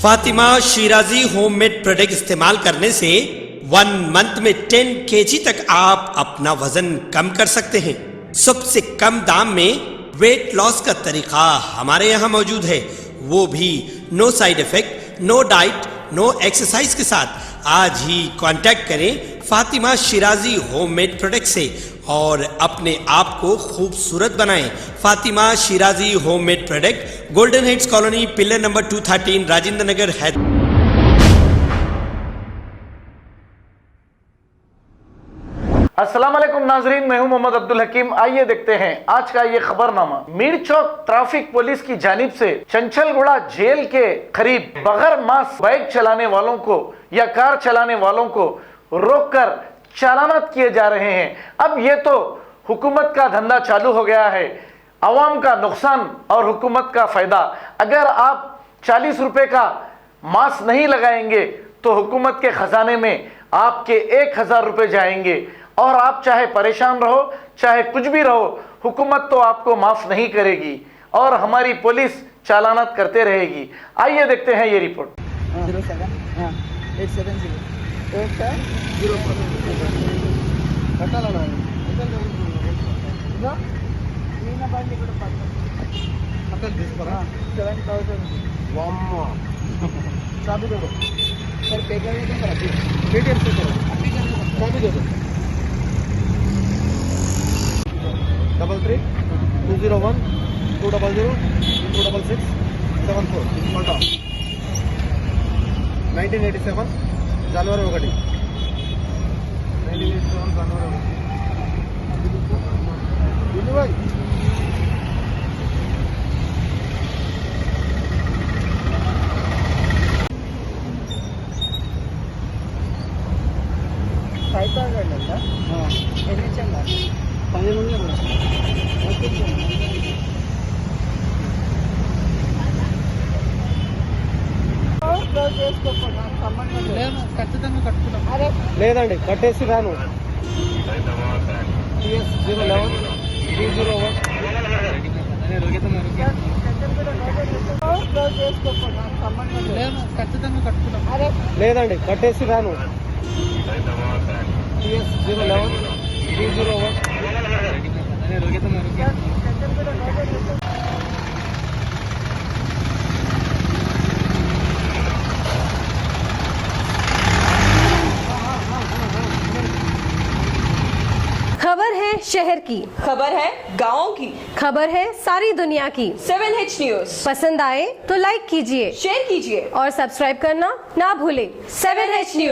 Fatima Shirazi homemade product इस्तेमाल करने से 1 मंथ में 10 kg तक आप अपना वजन कम कर सकते हैं। सबसे कम दाम में वेट लॉस का तरीका हमारे यहाँ मौजूद है, वो भी no side effect, no diet, no exercise के साथ। आज ही कांटेक्ट करें फातिमा शिराजी होममेड प्रोडक्ट से और अपने आप को खूबसूरत बनाएं। Fatima Shirazi homemade product, golden heads colony, pillar number 213, Rajendra Nagar, Hyderabad. अस्सलाम वालेकुम नाजरीन, मैं हूं मोहम्मद अब्दुल हकीम। आइए देखते हैं आज का ये खबरनामा। मीर चौक ट्रैफिक पुलिस की जानिब से चंचलगुड़ा जेल के करीब बगैर मास्क बाइक चलाने वालों को या कार चलाने वालों को रोककर चालानात किए जा रहे हैं। अब ये तो हुकूमत का धंधा चालू हो गया है, अवाम का नुकसान और हुकूमत का फायदा। अगर आप 40 रुपए का मास्क नहीं लगाएंगे तो हुकूमत के खजाने में आपके 1000 रुपए जाएंगे और आप चाहे परेशान रहो चाहे कुछ भी रहो, हुकूमत तो आपको माफ नहीं करेगी और हमारी पुलिस चालानात करते रहेगी। आइए देखते हैं ये रिपोर्ट। 1987 జనవరి 1 లేదండి కట్టేసి రాను లేదండి కట్టేసి రాను खबर है शहर की, खबर है गाँव की, खबर है सारी दुनिया की। 7H न्यूज पसंद आए तो लाइक कीजिए, शेयर कीजिए और सब्सक्राइब करना ना भूलें। 7H news.